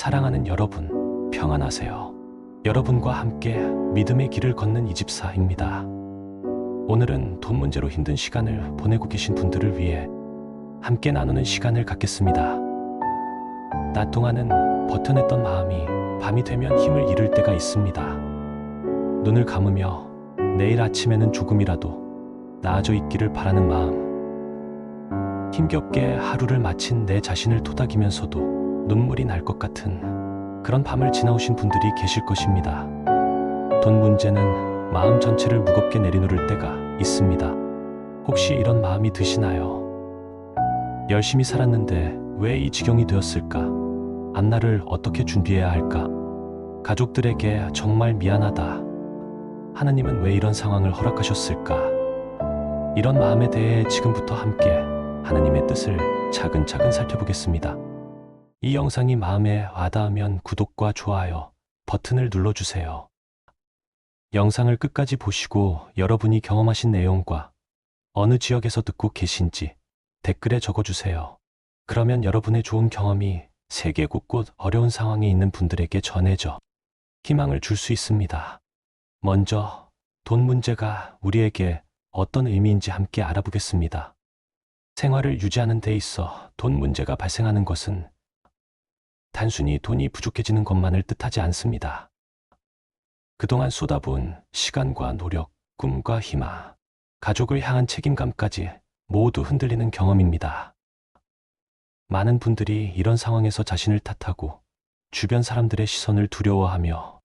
사랑하는 여러분, 평안하세요. 여러분과 함께 믿음의 길을 걷는 이집사입니다. 오늘은 돈 문제로 힘든 시간을 보내고 계신 분들을 위해 함께 나누는 시간을 갖겠습니다. 낮 동안은 버텨냈던 마음이 밤이 되면 힘을 잃을 때가 있습니다. 눈을 감으며 내일 아침에는 조금이라도 나아져 있기를 바라는 마음. 힘겹게 하루를 마친 내 자신을 토닥이면서도 눈물이 날 것 같은 그런 밤을 지나오신 분들이 계실 것입니다. 돈 문제는 마음 전체를 무겁게 내리누를 때가 있습니다. 혹시 이런 마음이 드시나요? 열심히 살았는데 왜 이 지경이 되었을까? 앞날을 어떻게 준비해야 할까? 가족들에게 정말 미안하다. 하나님은 왜 이런 상황을 허락하셨을까? 이런 마음에 대해 지금부터 함께 하나님의 뜻을 차근차근 살펴보겠습니다. 이 영상이 마음에 와닿으면 구독과 좋아요 버튼을 눌러주세요. 영상을 끝까지 보시고 여러분이 경험하신 내용과 어느 지역에서 듣고 계신지 댓글에 적어주세요. 그러면 여러분의 좋은 경험이 세계 곳곳 어려운 상황에 있는 분들에게 전해져 희망을 줄 수 있습니다. 먼저 돈 문제가 우리에게 어떤 의미인지 함께 알아보겠습니다. 생활을 유지하는 데 있어 돈 문제가 발생하는 것은 단순히 돈이 부족해지는 것만을 뜻하지 않습니다. 그동안 쏟아부은 시간과 노력, 꿈과 희망, 가족을 향한 책임감까지 모두 흔들리는 경험입니다. 많은 분들이 이런 상황에서 자신을 탓하고 주변 사람들의 시선을 두려워하며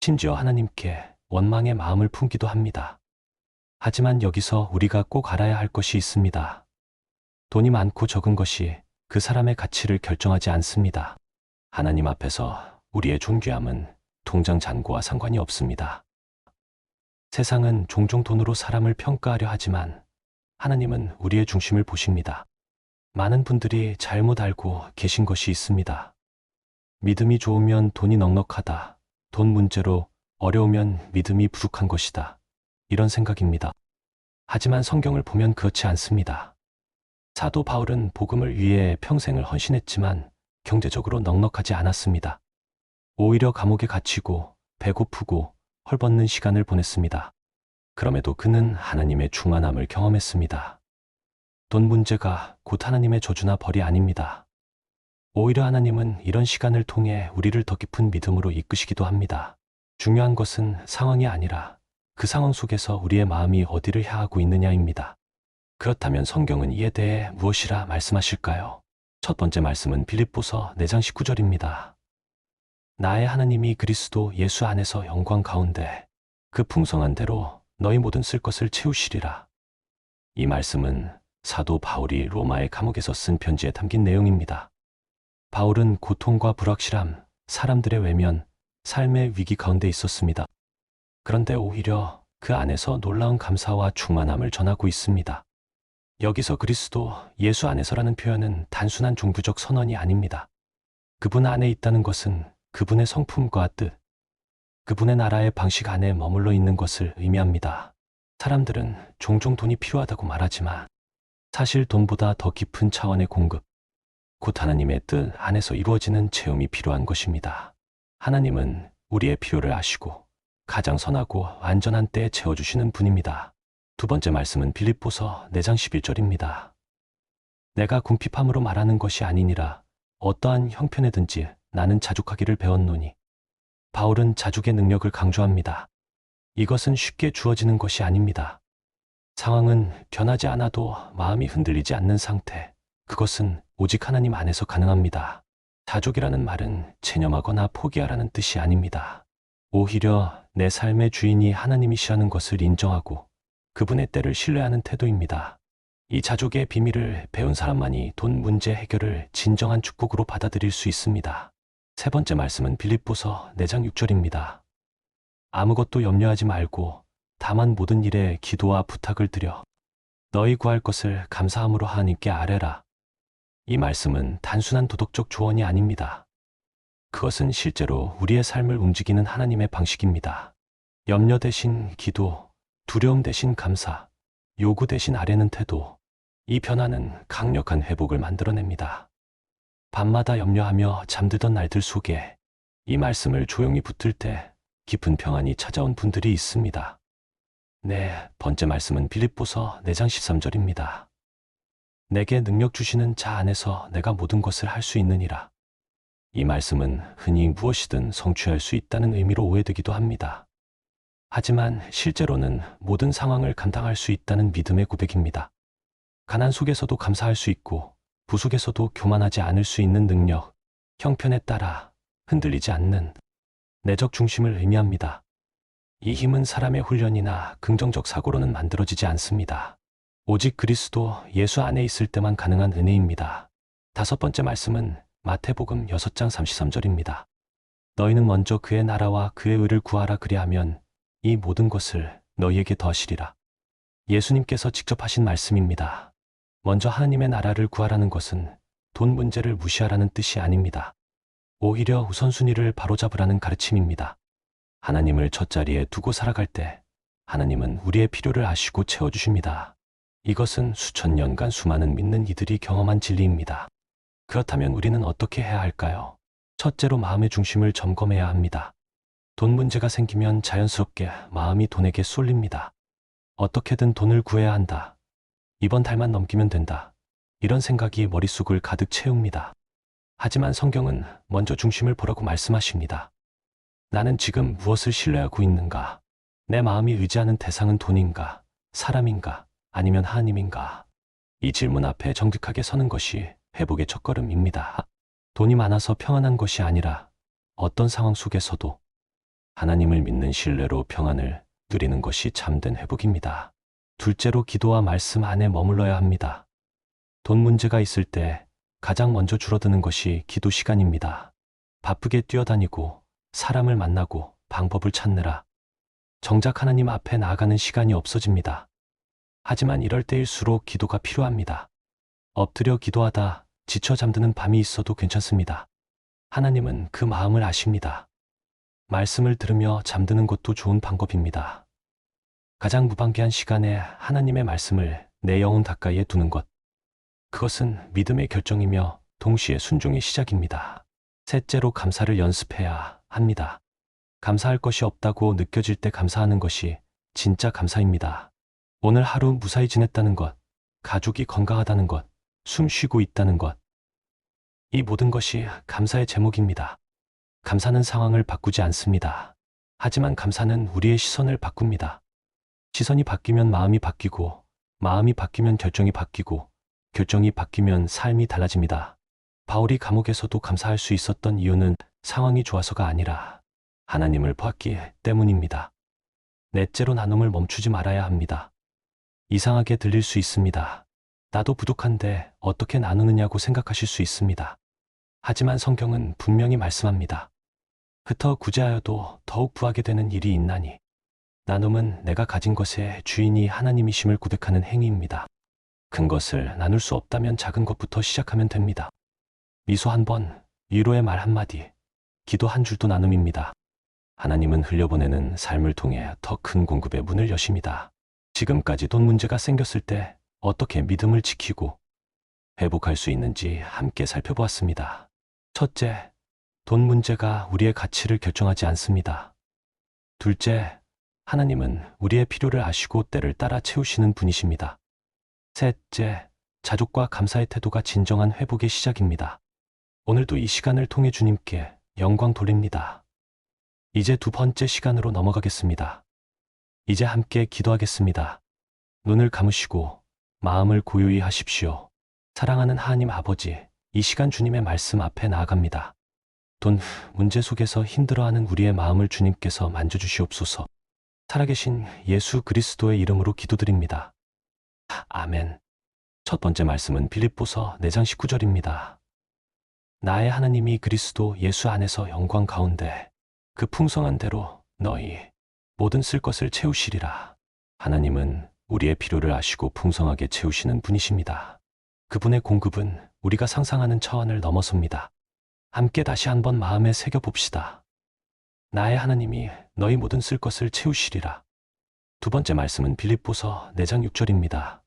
심지어 하나님께 원망의 마음을 품기도 합니다. 하지만 여기서 우리가 꼭 알아야 할 것이 있습니다. 돈이 많고 적은 것이 그 사람의 가치를 결정하지 않습니다. 하나님 앞에서 우리의 존귀함은 통장 잔고와 상관이 없습니다. 세상은 종종 돈으로 사람을 평가하려 하지만 하나님은 우리의 중심을 보십니다. 많은 분들이 잘못 알고 계신 것이 있습니다. 믿음이 좋으면 돈이 넉넉하다. 돈 문제로 어려우면 믿음이 부족한 것이다. 이런 생각입니다. 하지만 성경을 보면 그렇지 않습니다. 사도 바울은 복음을 위해 평생을 헌신했지만 경제적으로 넉넉하지 않았습니다. 오히려 감옥에 갇히고 배고프고 헐벗는 시간을 보냈습니다. 그럼에도 그는 하나님의 충만함을 경험했습니다. 돈 문제가 곧 하나님의 저주나 벌이 아닙니다. 오히려 하나님은 이런 시간을 통해 우리를 더 깊은 믿음으로 이끄시기도 합니다. 중요한 것은 상황이 아니라 그 상황 속에서 우리의 마음이 어디를 향하고 있느냐입니다. 그렇다면 성경은 이에 대해 무엇이라 말씀하실까요? 첫 번째 말씀은 빌립보서 4장 19절입니다. 나의 하나님이 그리스도 예수 안에서 영광 가운데 그 풍성한 대로 너희 모든 쓸 것을 채우시리라. 이 말씀은 사도 바울이 로마의 감옥에서 쓴 편지에 담긴 내용입니다. 바울은 고통과 불확실함, 사람들의 외면, 삶의 위기 가운데 있었습니다. 그런데 오히려 그 안에서 놀라운 감사와 충만함을 전하고 있습니다. 여기서 그리스도 예수 안에서라는 표현은 단순한 종교적 선언이 아닙니다. 그분 안에 있다는 것은 그분의 성품과 뜻, 그분의 나라의 방식 안에 머물러 있는 것을 의미합니다. 사람들은 종종 돈이 필요하다고 말하지만 사실 돈보다 더 깊은 차원의 공급, 곧 하나님의 뜻 안에서 이루어지는 체험이 필요한 것입니다. 하나님은 우리의 필요를 아시고 가장 선하고 안전한 때에 채워주시는 분입니다. 두 번째 말씀은 빌립보서 4장 11절입니다. 내가 궁핍함으로 말하는 것이 아니니라 어떠한 형편에든지 나는 자족하기를 배웠노니. 바울은 자족의 능력을 강조합니다. 이것은 쉽게 주어지는 것이 아닙니다. 상황은 변하지 않아도 마음이 흔들리지 않는 상태, 그것은 오직 하나님 안에서 가능합니다. 자족이라는 말은 체념하거나 포기하라는 뜻이 아닙니다. 오히려 내 삶의 주인이 하나님이시라는 것을 인정하고 그분의 때를 신뢰하는 태도입니다. 이 자족의 비밀을 배운 사람만이 돈 문제 해결을 진정한 축복으로 받아들일 수 있습니다. 세 번째 말씀은 빌립보서 4장 6절입니다. 아무것도 염려하지 말고 다만 모든 일에 기도와 부탁을 드려 너희 구할 것을 감사함으로 하나님께 아뢰라. 이 말씀은 단순한 도덕적 조언이 아닙니다. 그것은 실제로 우리의 삶을 움직이는 하나님의 방식입니다. 염려 대신 기도, 두려움 대신 감사, 요구 대신 아뢰는 태도, 이 변화는 강력한 회복을 만들어냅니다. 밤마다 염려하며 잠들던 날들 속에 이 말씀을 조용히 붙들 때 깊은 평안이 찾아온 분들이 있습니다. 네, 번째 말씀은 빌립보서 4장 13절입니다. 내게 능력 주시는 자 안에서 내가 모든 것을 할 수 있느니라. 이 말씀은 흔히 무엇이든 성취할 수 있다는 의미로 오해되기도 합니다. 하지만 실제로는 모든 상황을 감당할 수 있다는 믿음의 고백입니다. 가난 속에서도 감사할 수 있고 부속에서도 교만하지 않을 수 있는 능력, 형편에 따라 흔들리지 않는 내적 중심을 의미합니다. 이 힘은 사람의 훈련이나 긍정적 사고로는 만들어지지 않습니다. 오직 그리스도 예수 안에 있을 때만 가능한 은혜입니다. 다섯 번째 말씀은 마태복음 6장 33절입니다. 너희는 먼저 그의 나라와 그의 의를 구하라 그리하면 이 모든 것을 너희에게 더하시리라. 예수님께서 직접 하신 말씀입니다. 먼저 하나님의 나라를 구하라는 것은 돈 문제를 무시하라는 뜻이 아닙니다. 오히려 우선순위를 바로잡으라는 가르침입니다. 하나님을 첫자리에 두고 살아갈 때 하나님은 우리의 필요를 아시고 채워주십니다. 이것은 수천 년간 수많은 믿는 이들이 경험한 진리입니다. 그렇다면 우리는 어떻게 해야 할까요? 첫째로 마음의 중심을 점검해야 합니다. 돈 문제가 생기면 자연스럽게 마음이 돈에게 쏠립니다. 어떻게든 돈을 구해야 한다. 이번 달만 넘기면 된다. 이런 생각이 머릿속을 가득 채웁니다. 하지만 성경은 먼저 중심을 보라고 말씀하십니다. 나는 지금 무엇을 신뢰하고 있는가? 내 마음이 의지하는 대상은 돈인가? 사람인가? 아니면 하나님인가? 이 질문 앞에 정직하게 서는 것이 회복의 첫걸음입니다. 돈이 많아서 평안한 것이 아니라 어떤 상황 속에서도 하나님을 믿는 신뢰로 평안을 누리는 것이 참된 회복입니다. 둘째로 기도와 말씀 안에 머물러야 합니다. 돈 문제가 있을 때 가장 먼저 줄어드는 것이 기도 시간입니다. 바쁘게 뛰어다니고 사람을 만나고 방법을 찾느라 정작 하나님 앞에 나아가는 시간이 없어집니다. 하지만 이럴 때일수록 기도가 필요합니다. 엎드려 기도하다 지쳐 잠드는 밤이 있어도 괜찮습니다. 하나님은 그 마음을 아십니다. 말씀을 들으며 잠드는 것도 좋은 방법입니다. 가장 무방비한 시간에 하나님의 말씀을 내 영혼 가까이에 두는 것. 그것은 믿음의 결정이며 동시에 순종의 시작입니다. 셋째로 감사를 연습해야 합니다. 감사할 것이 없다고 느껴질 때 감사하는 것이 진짜 감사입니다. 오늘 하루 무사히 지냈다는 것, 가족이 건강하다는 것, 숨 쉬고 있다는 것. 이 모든 것이 감사의 제목입니다. 감사는 상황을 바꾸지 않습니다. 하지만 감사는 우리의 시선을 바꿉니다. 시선이 바뀌면 마음이 바뀌고, 마음이 바뀌면 결정이 바뀌고, 결정이 바뀌면 삶이 달라집니다. 바울이 감옥에서도 감사할 수 있었던 이유는 상황이 좋아서가 아니라 하나님을 보았기 때문입니다. 넷째로 나눔을 멈추지 말아야 합니다. 이상하게 들릴 수 있습니다. 나도 부족한데 어떻게 나누느냐고 생각하실 수 있습니다. 하지만 성경은 분명히 말씀합니다. 흩어 구제하여도 더욱 부하게 되는 일이 있나니. 나눔은 내가 가진 것의 주인이 하나님이심을 고백하는 행위입니다. 큰 것을 나눌 수 없다면 작은 것부터 시작하면 됩니다. 미소 한 번, 위로의 말 한마디, 기도 한 줄도 나눔입니다. 하나님은 흘려보내는 삶을 통해 더 큰 공급의 문을 여십니다. 지금까지 돈 문제가 생겼을 때 어떻게 믿음을 지키고 회복할 수 있는지 함께 살펴보았습니다. 첫째, 돈 문제가 우리의 가치를 결정하지 않습니다. 둘째, 하나님은 우리의 필요를 아시고 때를 따라 채우시는 분이십니다. 셋째, 자족과 감사의 태도가 진정한 회복의 시작입니다. 오늘도 이 시간을 통해 주님께 영광 돌립니다. 이제 두 번째 시간으로 넘어가겠습니다. 이제 함께 기도하겠습니다. 눈을 감으시고 마음을 고요히 하십시오. 사랑하는 하나님 아버지, 이 시간 주님의 말씀 앞에 나아갑니다. 돈 문제 속에서 힘들어하는 우리의 마음을 주님께서 만져주시옵소서. 살아계신 예수 그리스도의 이름으로 기도드립니다. 아멘. 첫 번째 말씀은 빌립보서 4장 19절입니다. 나의 하나님이 그리스도 예수 안에서 영광 가운데 그 풍성한 대로 너희 모든 쓸 것을 채우시리라. 하나님은 우리의 필요를 아시고 풍성하게 채우시는 분이십니다. 그분의 공급은 우리가 상상하는 차원을 넘어섭니다. 함께 다시 한번 마음에 새겨봅시다. 나의 하나님이 너희 모든 쓸 것을 채우시리라. 두 번째 말씀은 빌립보서 4장 6절입니다.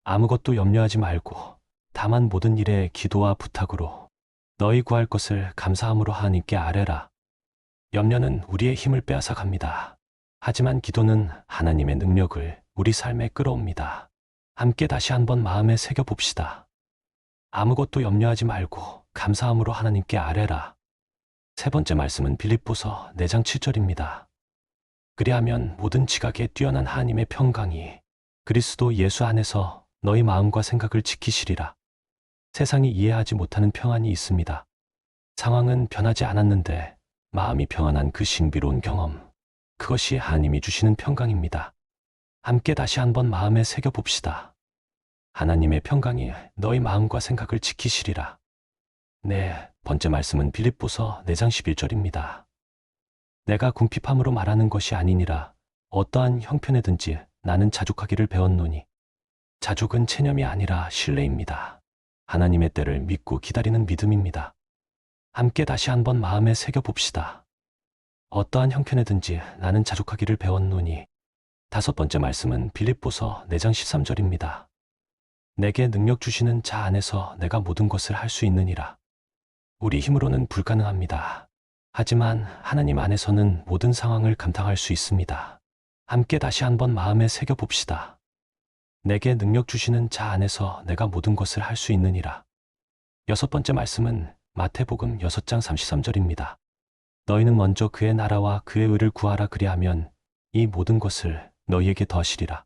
아무것도 염려하지 말고 다만 모든 일에 기도와 부탁으로 너희 구할 것을 감사함으로 하나님께 아뢰라. 염려는 우리의 힘을 빼앗아 갑니다. 하지만 기도는 하나님의 능력을 우리 삶에 끌어옵니다. 함께 다시 한번 마음에 새겨봅시다. 아무것도 염려하지 말고 감사함으로 하나님께 아뢰라. 세 번째 말씀은 빌립보서 4장 7절입니다. 그리하면 모든 지각에 뛰어난 하나님의 평강이 그리스도 예수 안에서 너희 마음과 생각을 지키시리라. 세상이 이해하지 못하는 평안이 있습니다. 상황은 변하지 않았는데 마음이 평안한 그 신비로운 경험, 그것이 하나님이 주시는 평강입니다. 함께 다시 한번 마음에 새겨봅시다. 하나님의 평강이 너희 마음과 생각을 지키시리라. 네 번째 말씀은 빌립보서 4장 11절입니다. 내가 궁핍함으로 말하는 것이 아니니라. 어떠한 형편에든지 나는 자족하기를 배웠노니. 자족은 체념이 아니라 신뢰입니다. 하나님의 때를 믿고 기다리는 믿음입니다. 함께 다시 한번 마음에 새겨봅시다. 어떠한 형편에든지 나는 자족하기를 배웠노니. 다섯 번째 말씀은 빌립보서 4장 13절입니다. 내게 능력 주시는 자 안에서 내가 모든 것을 할 수 있느니라. 우리 힘으로는 불가능합니다. 하지만 하나님 안에서는 모든 상황을 감당할 수 있습니다. 함께 다시 한번 마음에 새겨봅시다. 내게 능력 주시는 자 안에서 내가 모든 것을 할 수 있느니라. 여섯 번째 말씀은 마태복음 6장 33절입니다. 너희는 먼저 그의 나라와 그의 의를 구하라. 그리하면 이 모든 것을 너희에게 더하시리라.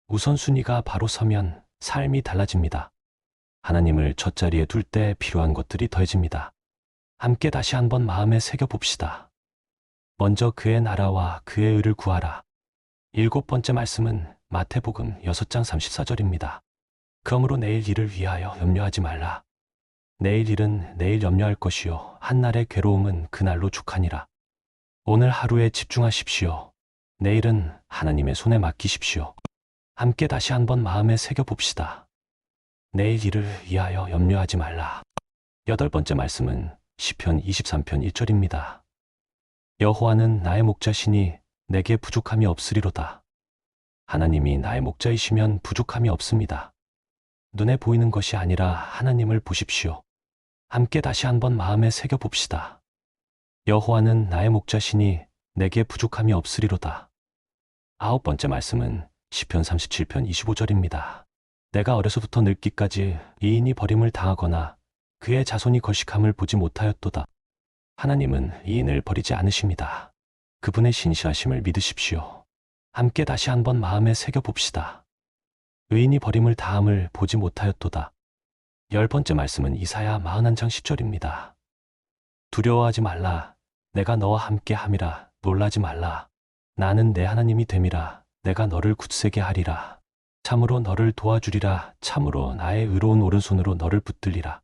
우선순위가 바로 서면 삶이 달라집니다. 하나님을 첫자리에 둘 때 필요한 것들이 더해집니다. 함께 다시 한번 마음에 새겨봅시다. 먼저 그의 나라와 그의 의를 구하라. 일곱 번째 말씀은 마태복음 6장 34절입니다. 그러므로 내일 일을 위하여 염려하지 말라. 내일 일은 내일 염려할 것이요 한날의 괴로움은 그날로 족하니라. 오늘 하루에 집중하십시오. 내일은 하나님의 손에 맡기십시오. 함께 다시 한번 마음에 새겨봅시다. 내일 일을 위하여 염려하지 말라. 여덟 번째 말씀은 시편 23편 1절입니다. 여호와는 나의 목자시니 내게 부족함이 없으리로다. 하나님이 나의 목자이시면 부족함이 없습니다. 눈에 보이는 것이 아니라 하나님을 보십시오. 함께 다시 한번 마음에 새겨봅시다. 여호와는 나의 목자시니 내게 부족함이 없으리로다. 아홉 번째 말씀은 시편 37편 25절입니다. 내가 어려서부터 늙기까지 이인이 버림을 당하거나 그의 자손이 거식함을 보지 못하였도다. 하나님은 이인을 버리지 않으십니다. 그분의 신실하심을 믿으십시오. 함께 다시 한번 마음에 새겨봅시다. 의인이 버림을 다함을 보지 못하였도다. 열 번째 말씀은 이사야 41장 10절입니다. 두려워하지 말라. 내가 너와 함께 함이라. 놀라지 말라. 나는 내 하나님이 됨이라. 내가 너를 굳세게 하리라. 참으로 너를 도와주리라. 참으로 나의 의로운 오른손으로 너를 붙들리라.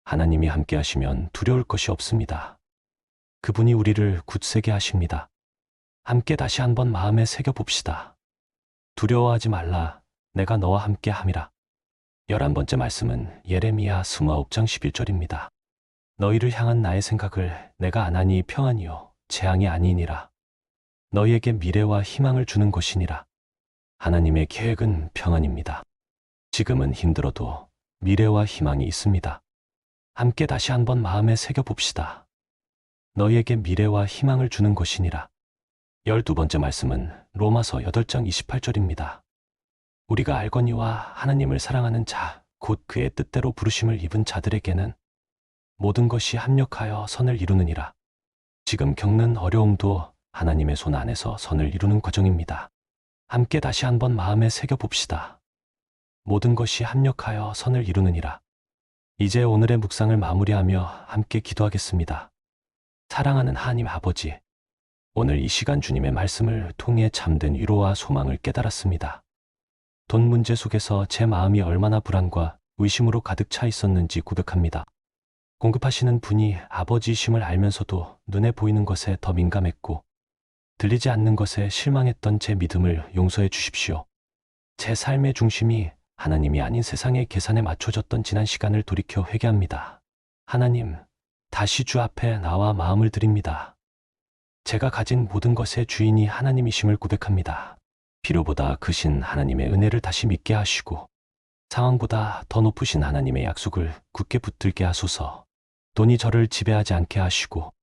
하나님이 함께 하시면 두려울 것이 없습니다. 그분이 우리를 굳세게 하십니다. 함께 다시 한번 마음에 새겨봅시다. 두려워하지 말라. 내가 너와 함께 함이라. 11번째 말씀은 예레미야 29장 11절입니다. 너희를 향한 나의 생각을 내가 아나니 평안이요 재앙이 아니니라. 너희에게 미래와 희망을 주는 것이니라. 하나님의 계획은 평안입니다. 지금은 힘들어도 미래와 희망이 있습니다. 함께 다시 한번 마음에 새겨봅시다. 너희에게 미래와 희망을 주는 것이니라. 12번째 말씀은 로마서 8장 28절입니다. 우리가 알거니와 하나님을 사랑하는 자, 곧 그의 뜻대로 부르심을 입은 자들에게는 모든 것이 합력하여 선을 이루느니라. 지금 겪는 어려움도 하나님의 손 안에서 선을 이루는 과정입니다. 함께 다시 한번 마음에 새겨봅시다. 모든 것이 합력하여 선을 이루느니라. 이제 오늘의 묵상을 마무리하며 함께 기도하겠습니다. 사랑하는 하나님 아버지, 오늘 이 시간 주님의 말씀을 통해 참된 위로와 소망을 깨달았습니다. 돈 문제 속에서 제 마음이 얼마나 불안과 의심으로 가득 차 있었는지 고백합니다. 공급하시는 분이 아버지이심을 알면서도 눈에 보이는 것에 더 민감했고 들리지 않는 것에 실망했던 제 믿음을 용서해 주십시오. 제 삶의 중심이 하나님이 아닌 세상의 계산에 맞춰졌던 지난 시간을 돌이켜 회개합니다. 하나님, 다시 주 앞에 나와 마음을 드립니다. 제가 가진 모든 것의 주인이 하나님이심을 고백합니다. 필요보다 크신 하나님의 은혜를 다시 믿게 하시고 상황보다 더 높으신 하나님의 약속을 굳게 붙들게 하소서. 돈이 저를 지배하지 않게 하시고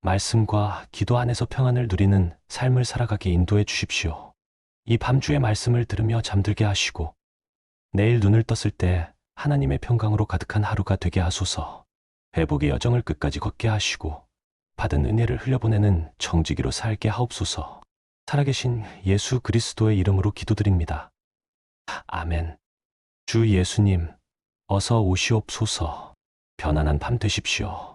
말씀과 기도 안에서 평안을 누리는 삶을 살아가게 인도해 주십시오. 이 밤주의 말씀을 들으며 잠들게 하시고 내일 눈을 떴을 때 하나님의 평강으로 가득한 하루가 되게 하소서. 회복의 여정을 끝까지 걷게 하시고 받은 은혜를 흘려보내는 청지기로 살게 하옵소서. 살아계신 예수 그리스도의 이름으로 기도드립니다. 아멘. 주 예수님, 어서 오시옵소서. 편안한 밤 되십시오.